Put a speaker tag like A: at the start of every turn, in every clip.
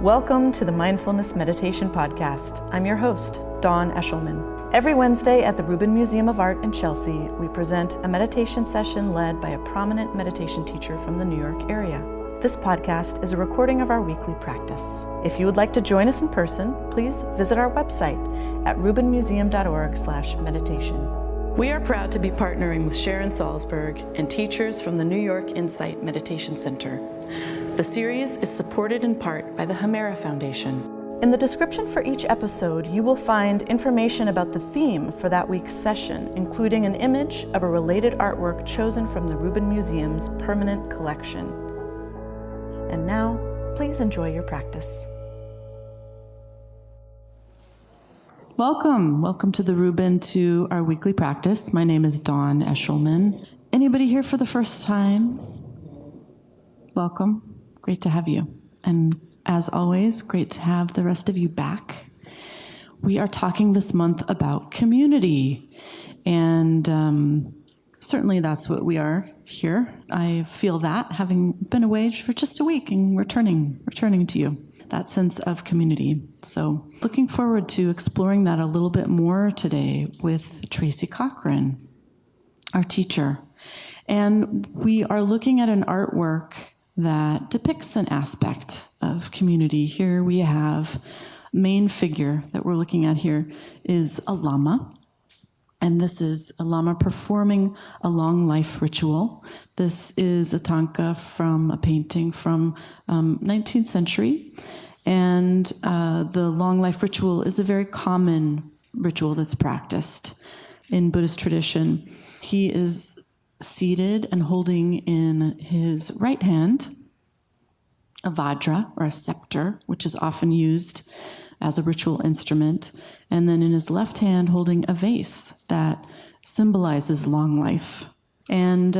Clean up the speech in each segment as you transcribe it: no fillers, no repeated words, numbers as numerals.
A: Welcome to the Mindfulness Meditation Podcast. I'm your host, Dawn Eshelman. Every Wednesday at the Rubin Museum of Art in Chelsea, we present a meditation session led by a prominent meditation teacher from the New York area. This podcast is a recording of our weekly practice. If you would like to join us in person, please visit our website at rubinmuseum.org/meditation. We are proud to be partnering with Sharon Salzberg and teachers from the New York Insight Meditation Center. The series is supported in part by the Hemera Foundation. In the description for each episode, you will find information about the theme for that week's session, including an image of a related artwork chosen from the Rubin Museum's permanent collection. And now, please enjoy your practice. Welcome to the Rubin, to our weekly practice. My name is Dawn Eshelman. Anybody here for the first time? Welcome. Great to have you. And as always, great to have the rest of you back. We are talking this month about community. And certainly that's what we are here. I feel that, having been away for just a week and returning to you. That sense of community. So looking forward to exploring that a little bit more today with Tracy Cochran, our teacher. And we are looking at an artwork that depicts an aspect of community. Here we have main figure that we're looking at here is a lama. And this is a lama performing a long life ritual. This is a tanka from a painting from 19th century. And the long life ritual is a very common ritual that's practiced in Buddhist tradition. He is seated and holding in his right hand a vajra, or a scepter, which is often used as a ritual instrument, and then in his left hand holding a vase that symbolizes long life. And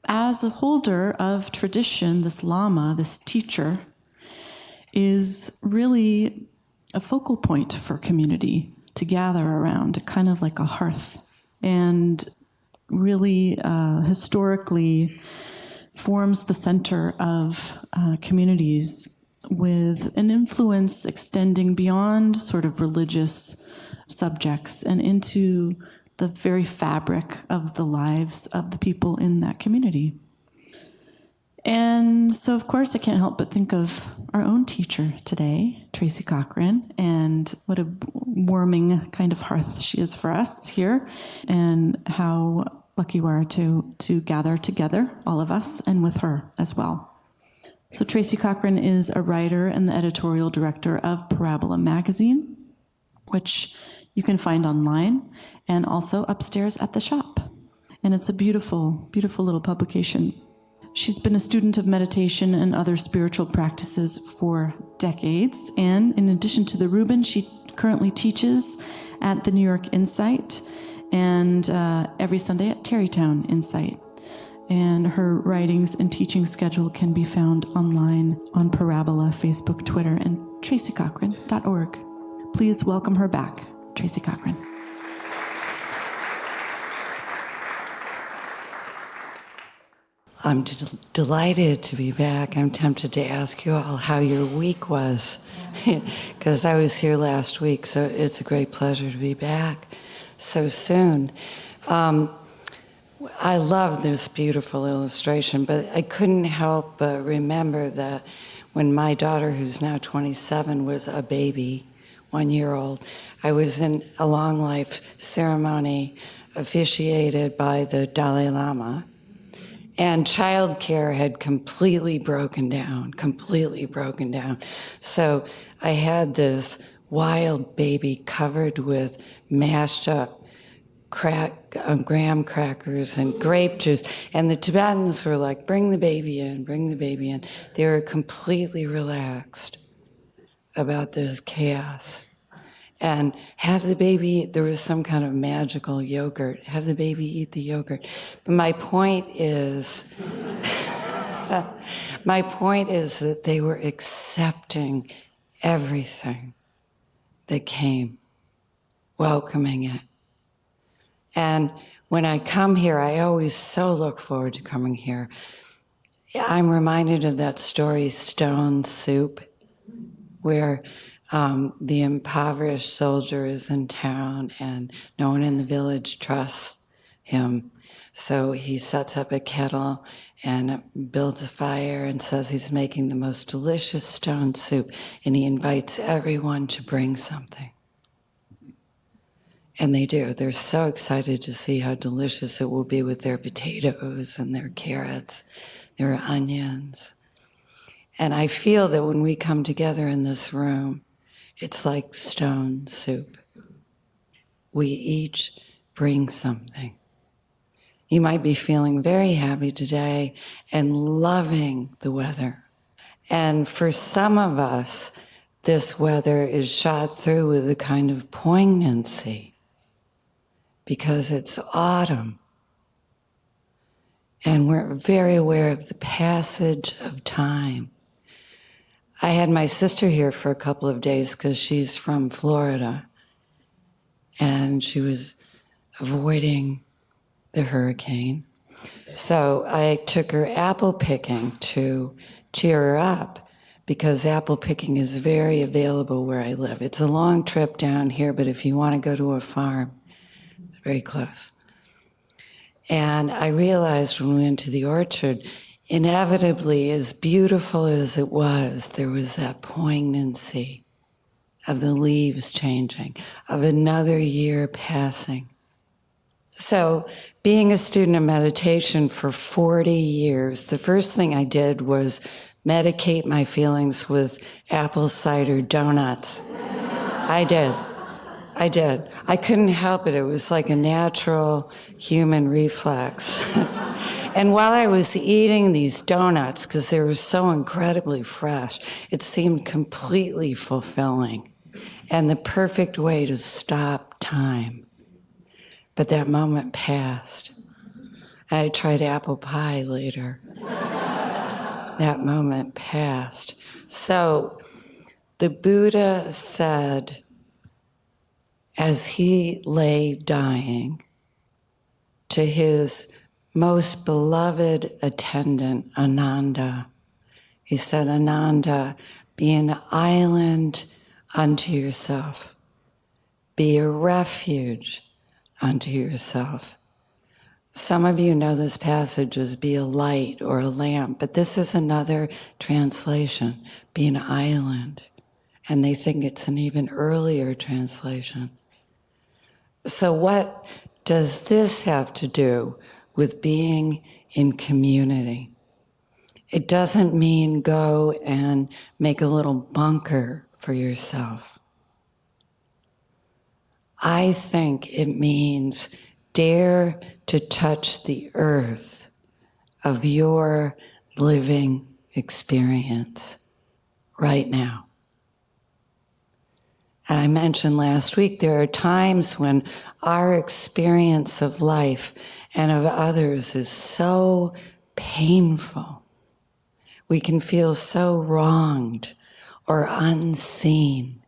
A: as a holder of tradition, this lama, this teacher, is really a focal point for community to gather around, kind of like a hearth, and really historically forms the center of communities, with an influence extending beyond sort of religious subjects and into the very fabric of the lives of the people in that community. And so, of course, I can't help but think of our own teacher today, Tracy Cochran, and what a warming kind of hearth she is for us here, and how lucky we are to gather together, all of us, and with her as well. So Tracy Cochran is a writer and the editorial director of Parabola magazine, which you can find online and also upstairs at the shop. And it's a beautiful, beautiful little publication. She's been a student of meditation and other spiritual practices for decades. And in addition to the Rubin, she currently teaches at the New York Insight and every Sunday at Tarrytown Insight. And her writings and teaching schedule can be found online on Parabola, Facebook, Twitter, and tracycochran.org. Please welcome her back, Tracy Cochran.
B: I'm delighted to be back. I'm tempted to ask you all how your week was, because I was here last week, so it's a great pleasure to be back so soon. I love this beautiful illustration, but I couldn't help but remember that when my daughter, who's now 27, was a baby, 1 year old, I was in a long life ceremony officiated by the Dalai Lama, and childcare had completely broken down. So I had this wild baby covered with mashed up graham crackers and grape juice. And the Tibetans were like, bring the baby in. They were completely relaxed about this chaos. And have the baby, there was some kind of magical yogurt, have the baby eat the yogurt. But my point is that they were accepting everything that came, welcoming it. And when I come here, I always so look forward to coming here. I'm reminded of that story, Stone Soup. where the impoverished soldier is in town and no one in the village trusts him. So he sets up a kettle and builds a fire and says he's making the most delicious stone soup, and he invites everyone to bring something. And they do. They're so excited to see how delicious it will be with their potatoes and their carrots, their onions. And I feel that when we come together in this room, it's like stone soup. We each bring something. You might be feeling very happy today and loving the weather. And for some of us, this weather is shot through with a kind of poignancy because it's autumn. And we're very aware of the passage of time. I had my sister here for a couple of days because she's from Florida, and she was avoiding the hurricane. So I took her apple picking to cheer her up, because apple picking is very available where I live. It's a long trip down here, but if you want to go to a farm, it's very close. And I realized when we went to the orchard, inevitably, as beautiful as it was, there was that poignancy of the leaves changing, of another year passing. So, being a student of meditation for 40 years, the first thing I did was medicate my feelings with apple cider donuts. I did. I couldn't help it. It was like a natural human reflex. And while I was eating these donuts, because they were so incredibly fresh, it seemed completely fulfilling and the perfect way to stop time. But that moment passed. I tried apple pie later. That moment passed. So the Buddha said, as he lay dying, to his most beloved attendant, Ananda, he said, Ananda, be an island unto yourself. Be a refuge unto yourself. Some of you know this passage as be a light or a lamp, but this is another translation, be an island. And they think it's an even earlier translation. So what does this have to do with being in community? It doesn't mean go and make a little bunker for yourself. I think it means dare to touch the earth of your living experience right now. I mentioned last week, there are times when our experience of life and of others is so painful. We can feel so wronged or unseen.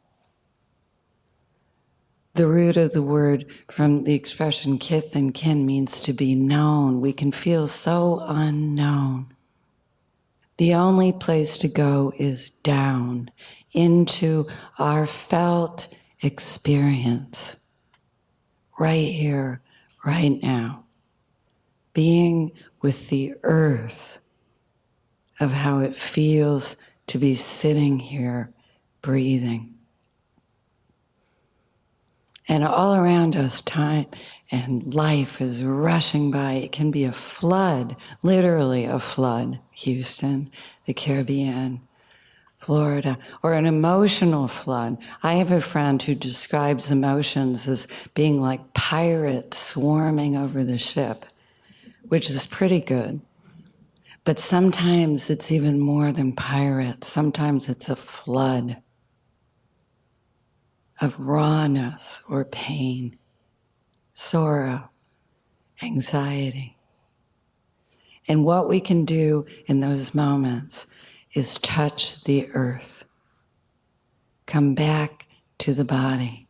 B: The root of the word from the expression kith and kin means to be known. We can feel so unknown. The only place to go is down into our felt experience, right here, right now, being with the earth of how it feels to be sitting here, breathing. And all around us, time and life is rushing by. It can be a flood, literally a flood. Houston, the Caribbean, Florida, or an emotional flood. I have a friend who describes emotions as being like pirates swarming over the ship, which is pretty good. But sometimes it's even more than pirates. Sometimes it's a flood of rawness or pain, sorrow, anxiety. And what we can do in those moments is touch the earth. Come back to the body.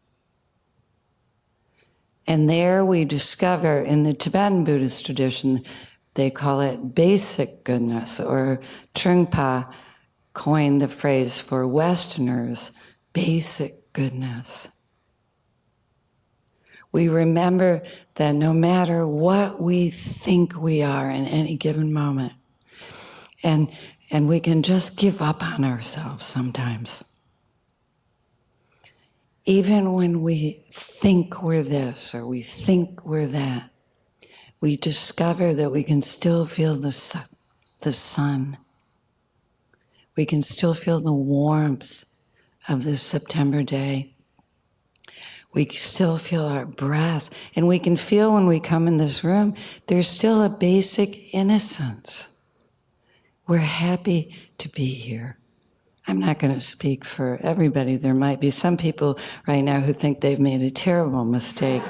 B: And there we discover, in the Tibetan Buddhist tradition, they call it basic goodness, or Trungpa coined the phrase for Westerners, basic goodness. We remember that no matter what we think we are in any given moment, and we can just give up on ourselves sometimes. Even when we think we're this or we think we're that, we discover that we can still feel the sun. We can still feel the warmth of this September day. We still feel our breath. And we can feel when we come in this room, there's still a basic innocence. We're happy to be here. I'm not going to speak for everybody. There might be some people right now who think they've made a terrible mistake.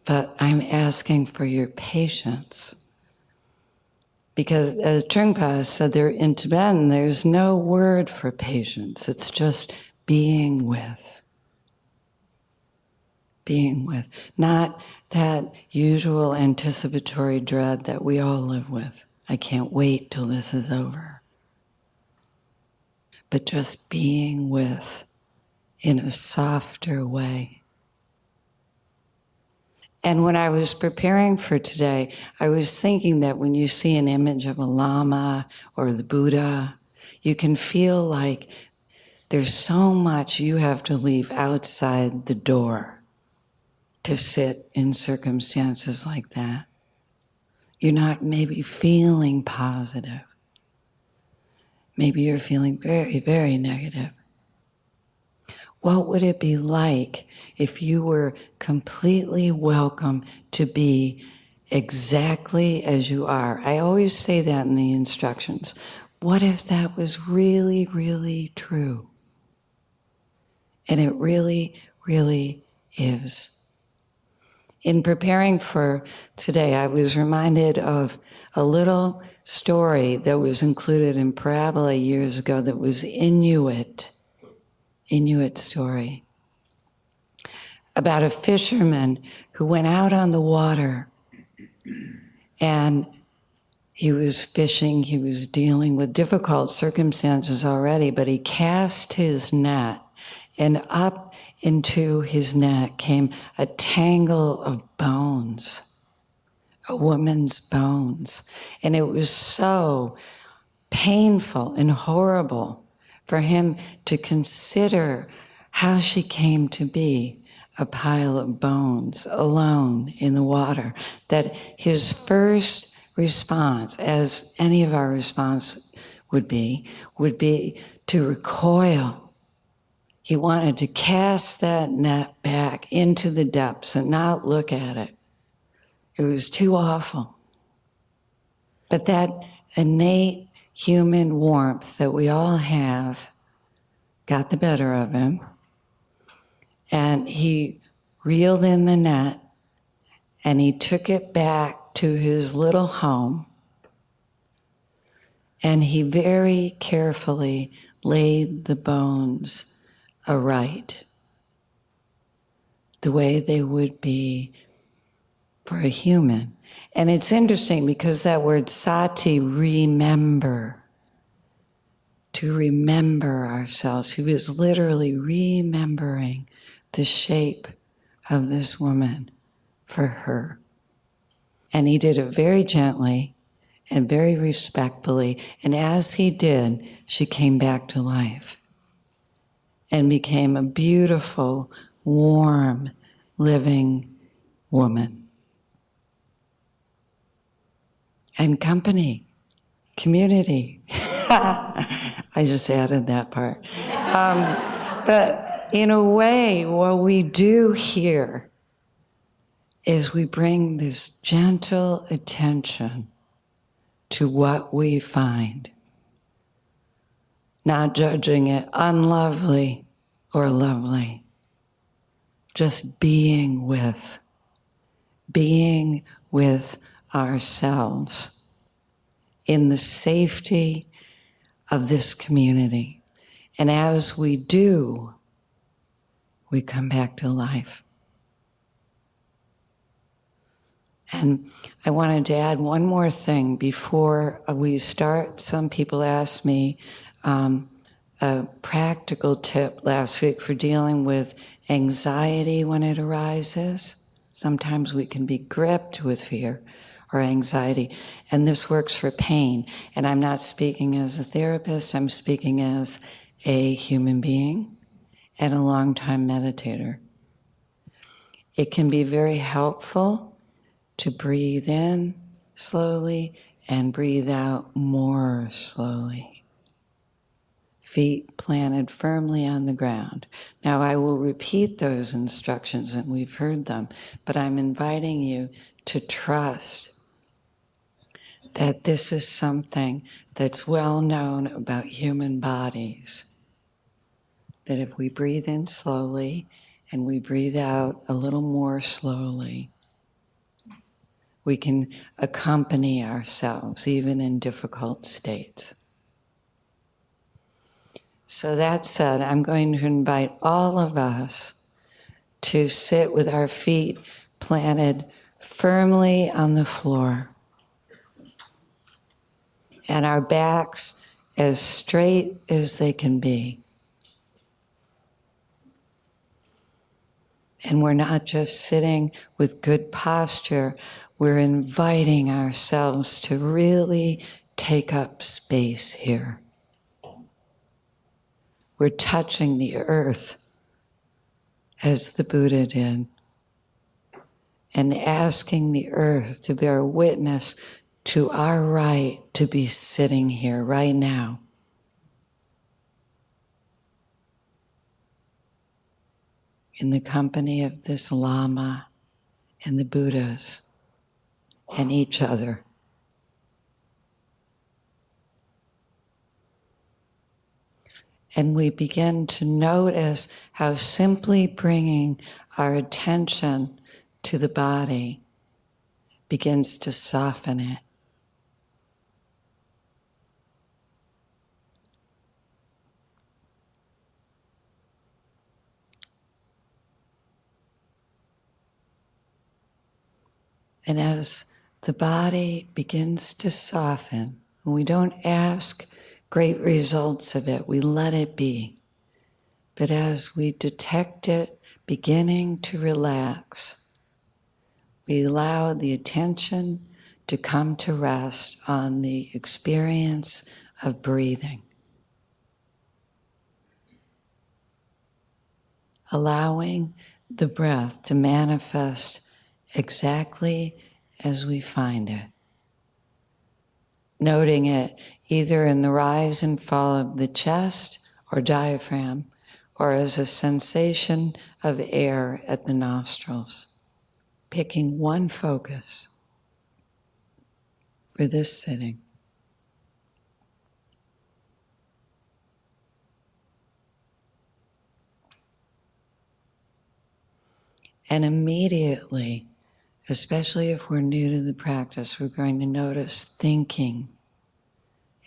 B: But I'm asking for your patience. Because as Trungpa said there in Tibetan, there's no word for patience. It's just being with. Being with. Not that usual anticipatory dread that we all live with. I can't wait till this is over. But just being with in a softer way. And when I was preparing for today, I was thinking that when you see an image of a lama or the Buddha, you can feel like there's so much you have to leave outside the door to sit in circumstances like that. You're not maybe feeling positive. Maybe you're feeling very, very negative. What would it be like if you were completely welcome to be exactly as you are? I always say that in the instructions. What if that was really, really true? And it really, really is. In preparing for today, I was reminded of a little story that was included in Parabola years ago that was Inuit story about a fisherman who went out on the water and he was fishing, he was dealing with difficult circumstances already, but he cast his net and up into his net came a tangle of bones, a woman's bones. And it was so painful and horrible for him to consider how she came to be a pile of bones alone in the water, that his first response, as any of our response would be to recoil. He wanted to cast that net back into the depths and not look at it. It was too awful. But that innate human warmth that we all have got the better of him. And he reeled in the net and he took it back to his little home. And he very carefully laid the bones aright, the way they would be for a human. And it's interesting because that word sati, remember, to remember ourselves. He was literally remembering the shape of this woman for her. And he did it very gently and very respectfully. And as he did, she came back to life and became a beautiful, warm, living woman. And company, community. I just added that part. But in a way, what we do here is we bring this gentle attention to what we find, not judging it unlovely or lovely, just being with ourselves in the safety of this community. And as we do, we come back to life. And I wanted to add one more thing before we start. Some people asked me a practical tip last week for dealing with anxiety when it arises. Sometimes we can be gripped with fear or anxiety, and this works for pain. And I'm not speaking as a therapist, I'm speaking as a human being and a longtime meditator. It can be very helpful to breathe in slowly and breathe out more slowly. Feet planted firmly on the ground. Now I will repeat those instructions, and we've heard them, but I'm inviting you to trust that this is something that's well known about human bodies. That if we breathe in slowly and we breathe out a little more slowly, we can accompany ourselves even in difficult states. So that said, I'm going to invite all of us to sit with our feet planted firmly on the floor and our backs as straight as they can be. And we're not just sitting with good posture, we're inviting ourselves to really take up space here. We're touching the earth as the Buddha did, and asking the earth to bear witness to our right to be sitting here right now. In the company of this Lama and the Buddhas and each other. And we begin to notice how simply bringing our attention to the body begins to soften it. And as the body begins to soften, we don't ask great results of it, we let it be. But as we detect it beginning to relax, we allow the attention to come to rest on the experience of breathing. Allowing the breath to manifest exactly as we find it. Noting it either in the rise and fall of the chest or diaphragm, or as a sensation of air at the nostrils. Picking one focus for this sitting. And immediately, especially if we're new to the practice, we're going to notice thinking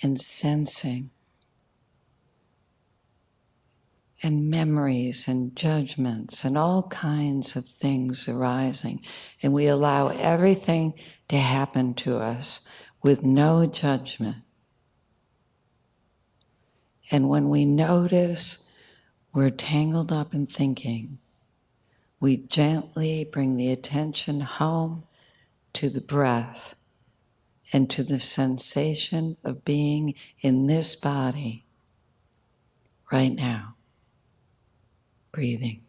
B: and sensing and memories and judgments and all kinds of things arising. And we allow everything to happen to us with no judgment. And when we notice we're tangled up in thinking, we gently bring the attention home to the breath and to the sensation of being in this body right now, breathing.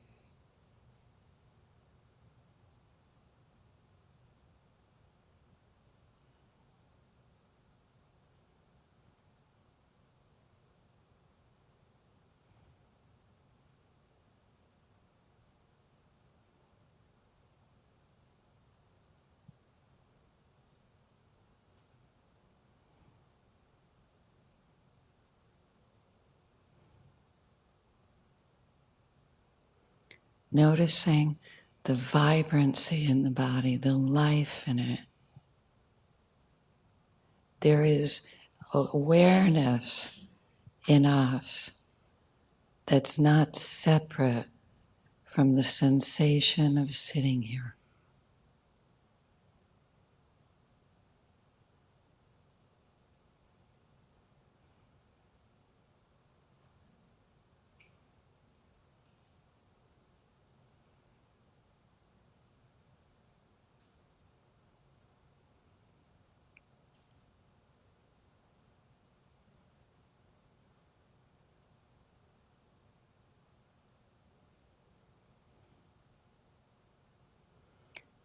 B: Noticing the vibrancy in the body, the life in it. There is awareness in us that's not separate from the sensation of sitting here.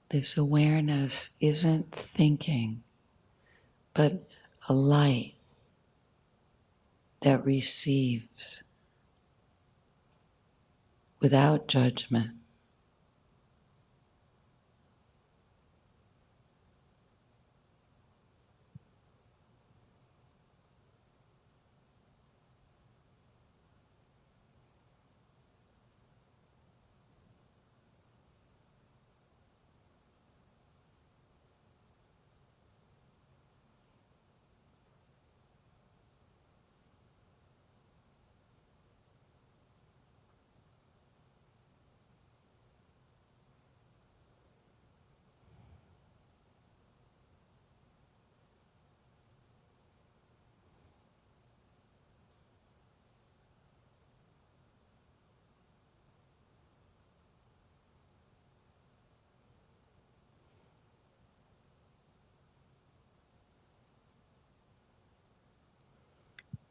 B: This awareness isn't thinking, but a light that receives without judgment.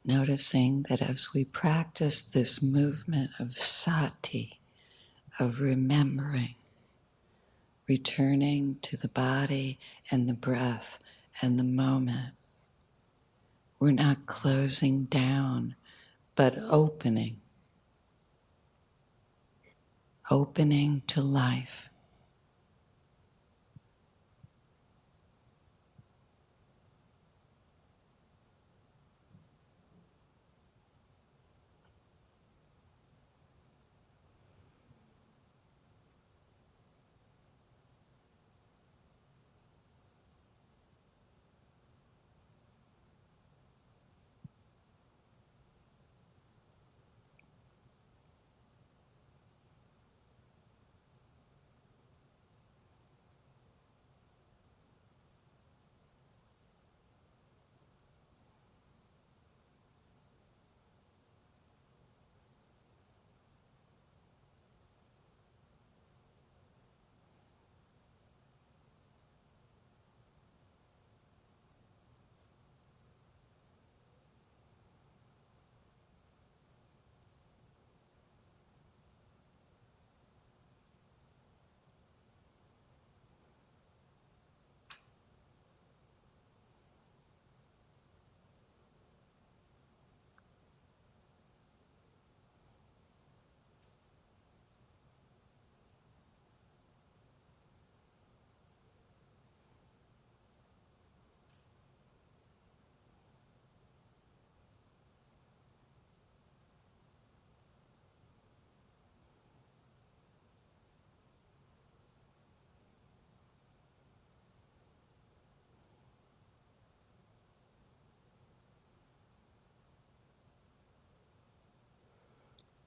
B: Noticing that as we practice this movement of sati, of remembering, returning to the body and the breath and the moment, we're not closing down, but opening to life.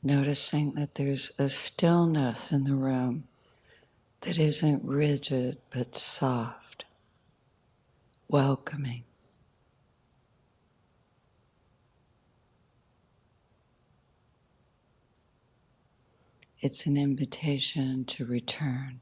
B: Noticing that there's a stillness in the room that isn't rigid but soft, welcoming. It's an invitation to return.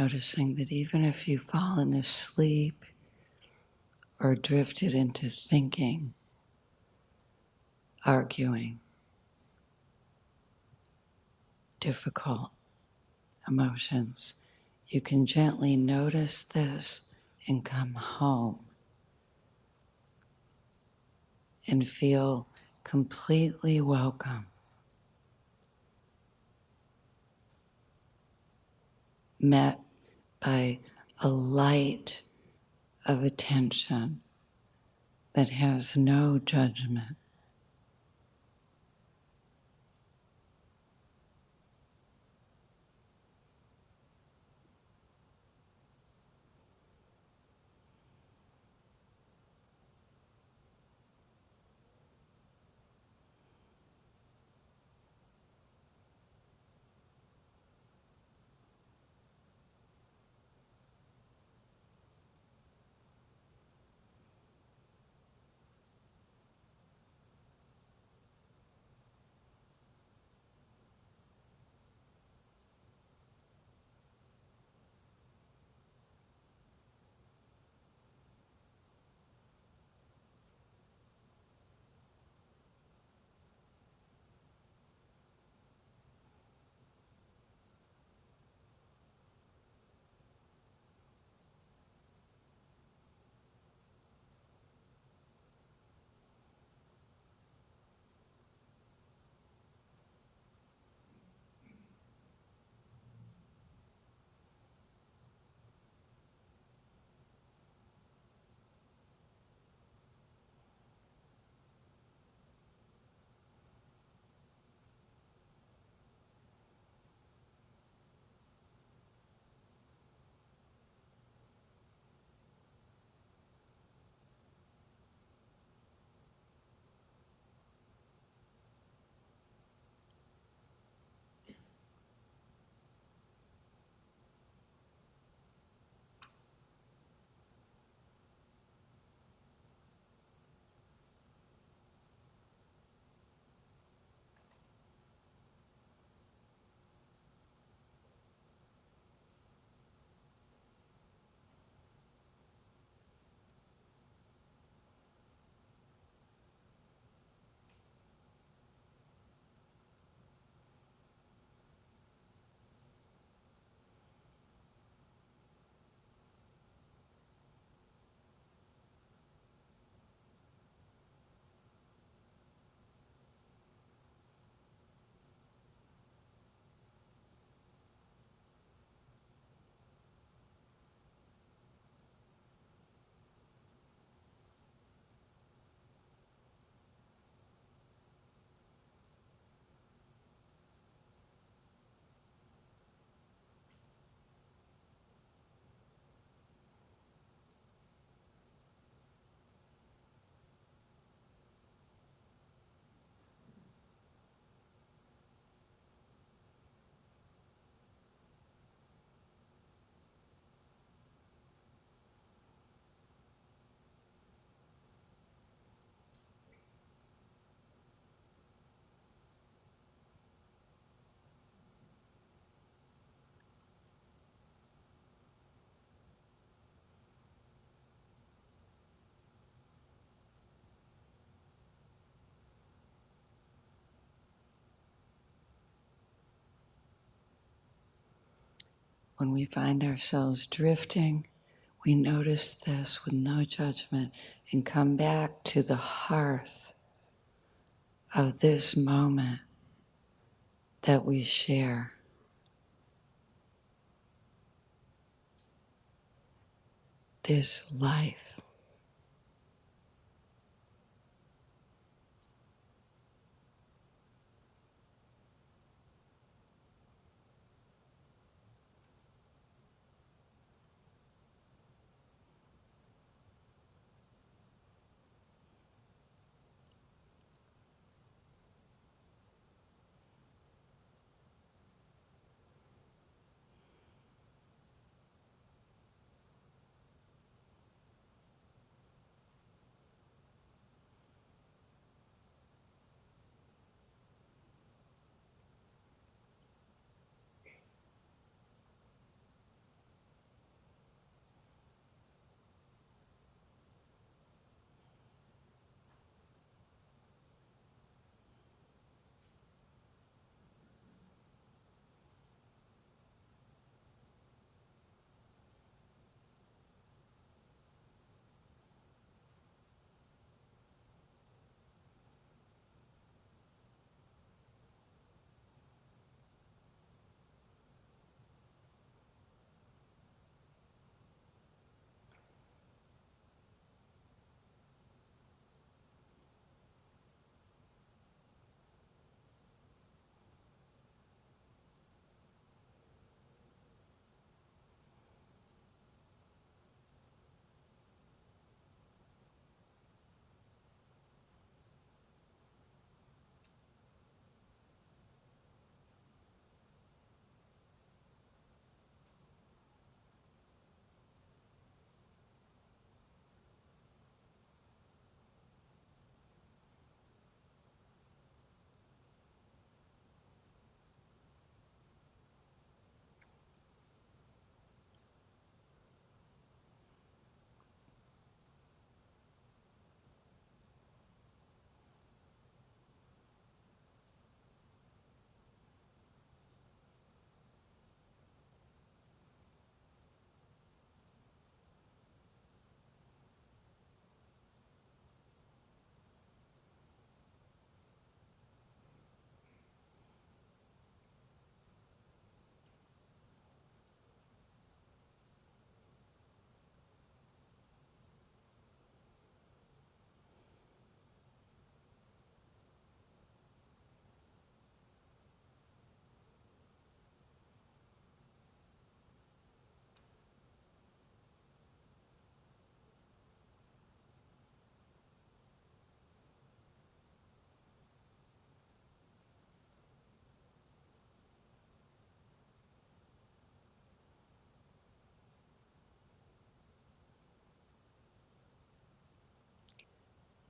B: Noticing that even if you've fallen asleep or drifted into thinking, arguing, difficult emotions, you can gently notice this and come home and feel completely welcome, met by a light of attention that has no judgment. When we find ourselves drifting, we notice this with no judgment and come back to the hearth of this moment that we share. This life.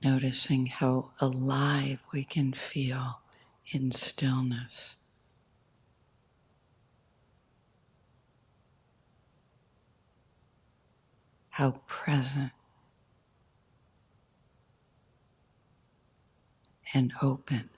B: Noticing how alive we can feel in stillness. How present and open.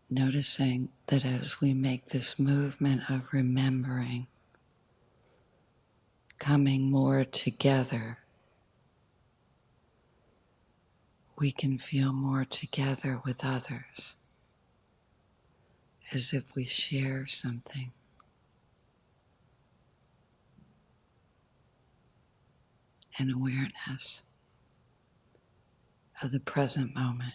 B: Noticing that as we make this movement of remembering, coming more together, we can feel more together with others, as if we share something. An awareness of the present moment.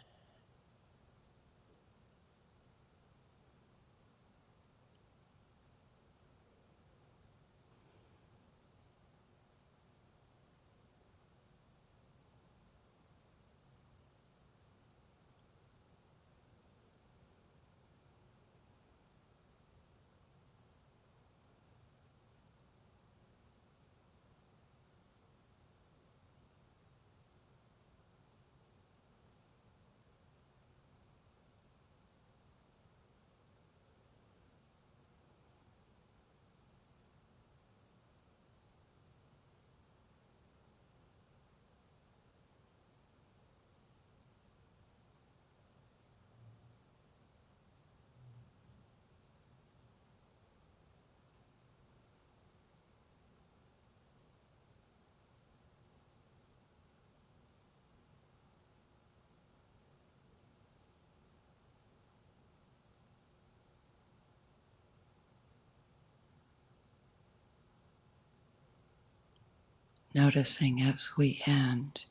B: noticing as we end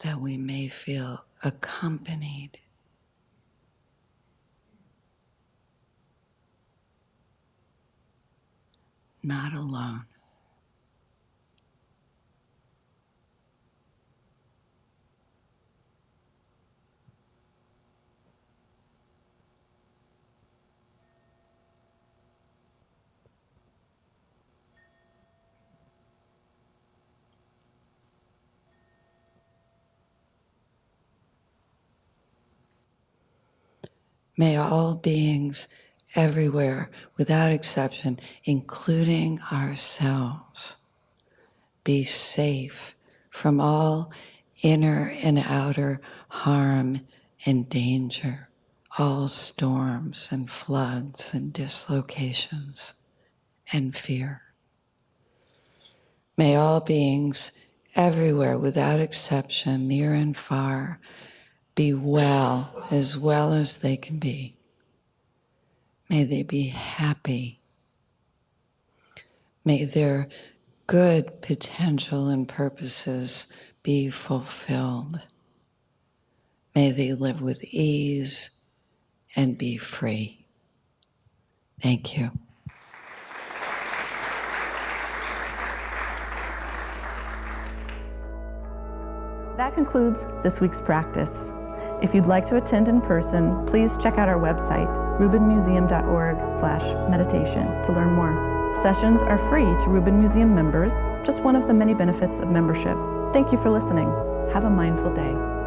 B: that we may feel accompanied, not alone. May all beings everywhere, without exception, including ourselves, be safe from all inner and outer harm and danger, all storms and floods and dislocations and fear. May all beings everywhere, without exception, near and far, be well as they can be. May they be happy. May their good potential and purposes be fulfilled. May they live with ease and be free. Thank you.
A: That concludes this week's practice. If you'd like to attend in person, please check out our website, rubinmuseum.org/meditation, to learn more. Sessions are free to Rubin Museum members, just one of the many benefits of membership. Thank you for listening. Have a mindful day.